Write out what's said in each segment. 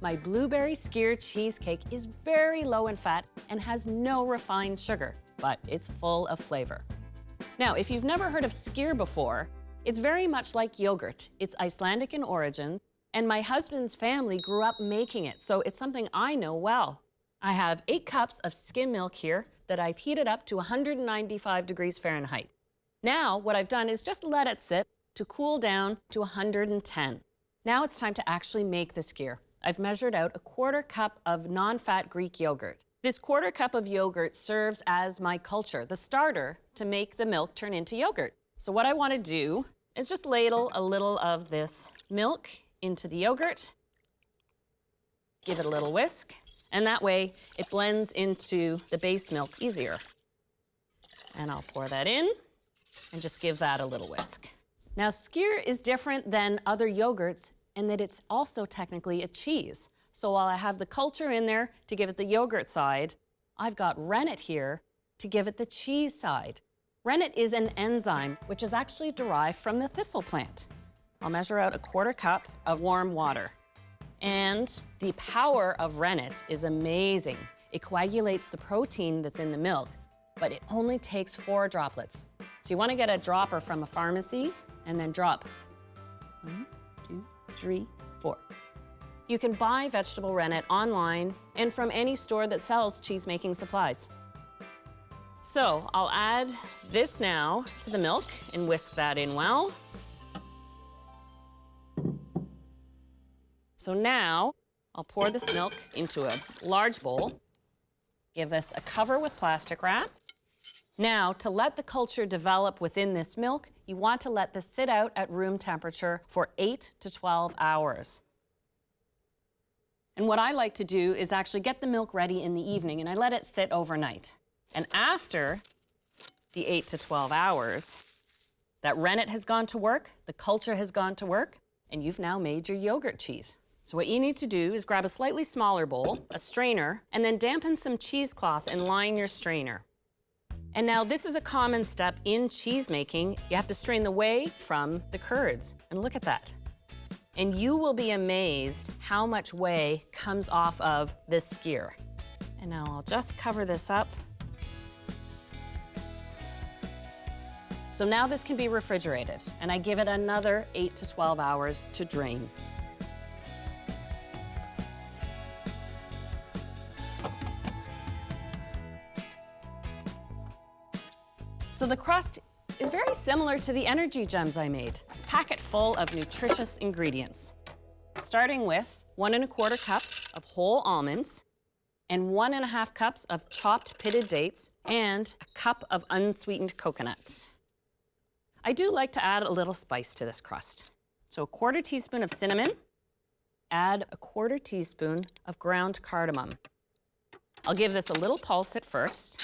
My blueberry Skyr cheesecake is very low in fat and has no refined sugar, but it's full of flavor. Now, if you've never heard of Skyr before, it's very much like yogurt. It's Icelandic in origin, and my husband's family grew up making it, so it's something I know well. I have 8 cups of skim milk here that I've heated up to 195 degrees Fahrenheit. Now, what I've done is just let it sit to cool down to 110. Now it's time to actually make the Skyr. I've measured out a 1/4 cup of non-fat Greek yogurt. This 1/4 cup of yogurt serves as my culture, the starter to make the milk turn into yogurt. So what I want to do is just ladle a little of this milk into the yogurt, give it a little whisk, and that way it blends into the base milk easier. And I'll pour that in and just give that a little whisk. Now, Skyr is different than other yogurts in that it's also technically a cheese. So while I have the culture in there to give it the yogurt side, I've got rennet here to give it the cheese side. Rennet is an enzyme which is actually derived from the thistle plant. I'll measure out a 1/4 cup of warm water. And the power of rennet is amazing. It coagulates the protein that's in the milk, but it only takes 4 droplets. So you want to get a dropper from a pharmacy and then drop 1, 2, 3, 4. You can buy vegetable rennet online and from any store that sells cheese-making supplies. So I'll add this now to the milk and whisk that in well. So now I'll pour this milk into a large bowl, give this a cover with plastic wrap. Now, to let the culture develop within this milk, you want to let this sit out at room temperature for 8 to 12 hours. And what I like to do is actually get the milk ready in the evening, and I let it sit overnight. And after the 8 to 12 hours, that rennet has gone to work, the culture has gone to work, and you've now made your yogurt cheese. So what you need to do is grab a slightly smaller bowl, a strainer, and then dampen some cheesecloth and line your strainer. And now this is a common step in cheese making. You have to strain the whey from the curds. And look at that. And you will be amazed how much whey comes off of this Skyr. And now I'll just cover this up. So now this can be refrigerated, and I give it another 8 to 12 hours to drain. So the crust is very similar to the energy gems I made, a packet full of nutritious ingredients. Starting with 1 1/4 cups of whole almonds and 1 1/2 cups of chopped pitted dates and a cup of unsweetened coconut. I do like to add a little spice to this crust. So a 1/4 teaspoon of cinnamon, add a 1/4 teaspoon of ground cardamom. I'll give this a little pulse at first.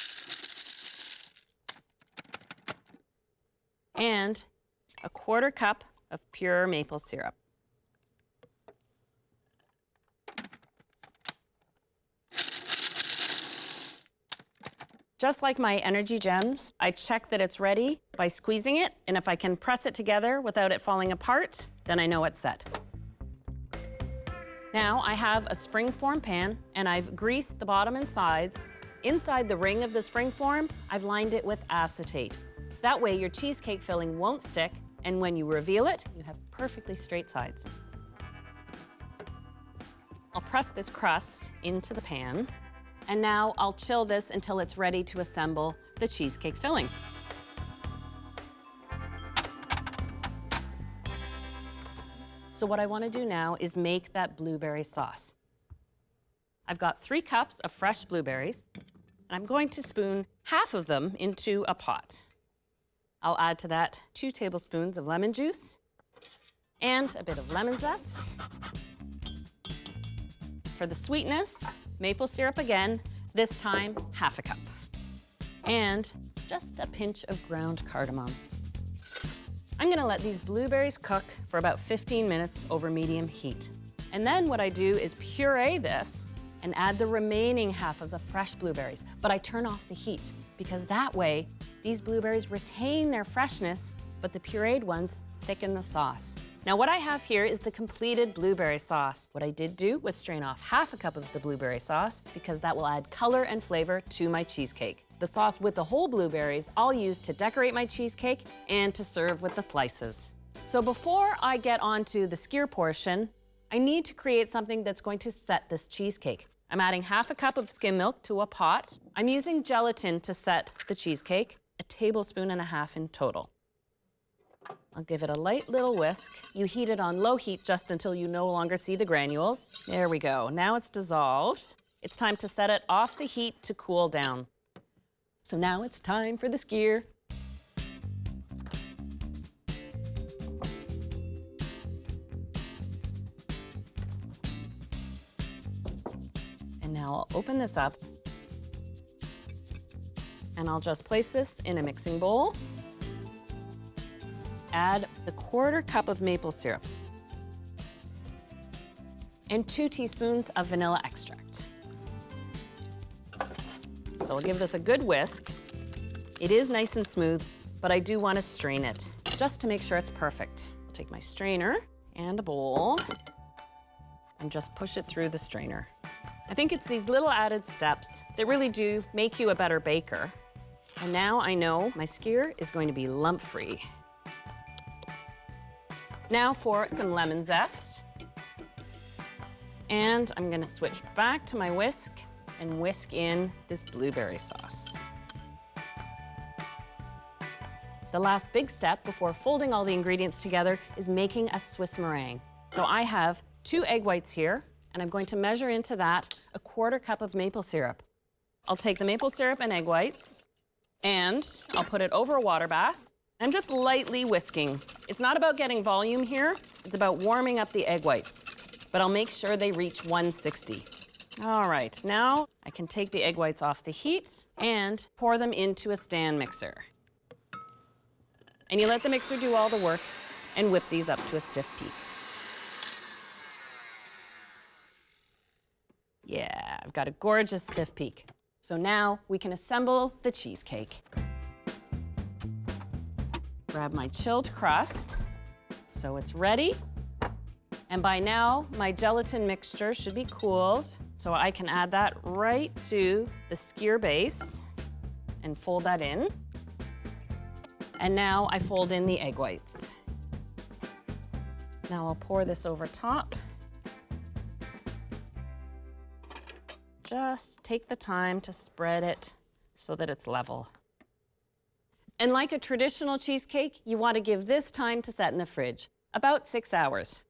And a 1/4 cup of pure maple syrup. Just like my energy gems, I check that it's ready by squeezing it, and if I can press it together without it falling apart, then I know it's set. Now I have a springform pan, and I've greased the bottom and sides. Inside the ring of the springform, I've lined it with acetate. That way your cheesecake filling won't stick, and when you reveal it, you have perfectly straight sides. I'll press this crust into the pan, and now I'll chill this until it's ready to assemble the cheesecake filling. So what I want to do now is make that blueberry sauce. I've got 3 cups of fresh blueberries, and I'm going to spoon half of them into a pot. I'll add to that 2 tablespoons of lemon juice and a bit of lemon zest. For the sweetness, maple syrup again, this time 1/2 cup. And just a pinch of ground cardamom. I'm gonna let these blueberries cook for about 15 minutes over medium heat. And then what I do is puree this and add the remaining half of the fresh blueberries. But I turn off the heat because that way, these blueberries retain their freshness, but the pureed ones thicken the sauce. Now what I have here is the completed blueberry sauce. What I did do was strain off half a cup of the blueberry sauce because that will add color and flavor to my cheesecake. The sauce with the whole blueberries I'll use to decorate my cheesecake and to serve with the slices. So before I get onto the skyr portion, I need to create something that's going to set this cheesecake. I'm adding half a cup of skim milk to a pot. I'm using gelatin to set the cheesecake, 1.5 tablespoons in total. I'll give it a light little whisk. You heat it on low heat just until you no longer see the granules. There we go. Now it's dissolved. It's time to set it off the heat to cool down. So now it's time for the skyr. And now I'll open this up and I'll just place this in a mixing bowl. Add a 1/4 cup of maple syrup and 2 teaspoons of vanilla extract. So I'll give this a good whisk. It is nice and smooth, but I do want to strain it just to make sure it's perfect. I'll take my strainer and a bowl and just push it through the strainer. I think it's these little added steps that really do make you a better baker. And now I know my skyr is going to be lump-free. Now for some lemon zest. And I'm gonna switch back to my whisk and whisk in this blueberry sauce. The last big step before folding all the ingredients together is making a Swiss meringue. So I have 2 egg whites here, and I'm going to measure into that a 1/4 cup of maple syrup. I'll take the maple syrup and egg whites, and I'll put it over a water bath. I'm just lightly whisking. It's not about getting volume here, it's about warming up the egg whites. But I'll make sure they reach 160. All right, now I can take the egg whites off the heat and pour them into a stand mixer. And you let the mixer do all the work and whip these up to a stiff peak. Yeah, I've got a gorgeous stiff peak. So now we can assemble the cheesecake. Grab my chilled crust, so it's ready. And by now, my gelatin mixture should be cooled, so I can add that right to the skyr base and fold that in. And now I fold in the egg whites. Now I'll pour this over top. Just take the time to spread it so that it's level. And like a traditional cheesecake, you want to give this time to set in the fridge, about 6 hours.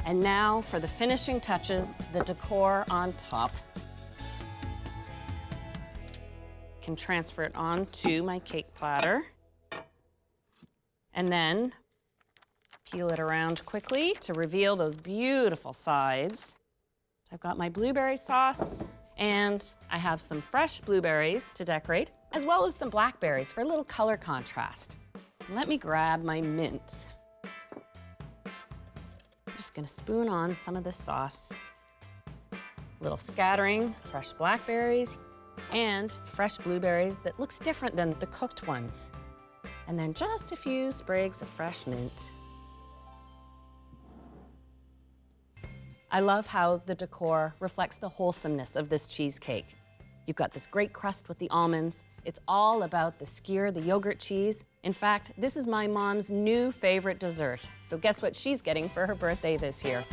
And now for the finishing touches, the decor on top. Can transfer it onto my cake platter. And then peel it around quickly to reveal those beautiful sides. I've got my blueberry sauce, and I have some fresh blueberries to decorate, as well as some blackberries for a little color contrast. Let me grab my mint. I'm just gonna spoon on some of this sauce. A little scattering, fresh blackberries, and fresh blueberries that looks different than the cooked ones. And then just a few sprigs of fresh mint. I love how the decor reflects the wholesomeness of this cheesecake. You've got this great crust with the almonds. It's all about the skyr, the yogurt cheese. In fact, this is my mom's new favorite dessert. So guess what she's getting for her birthday this year?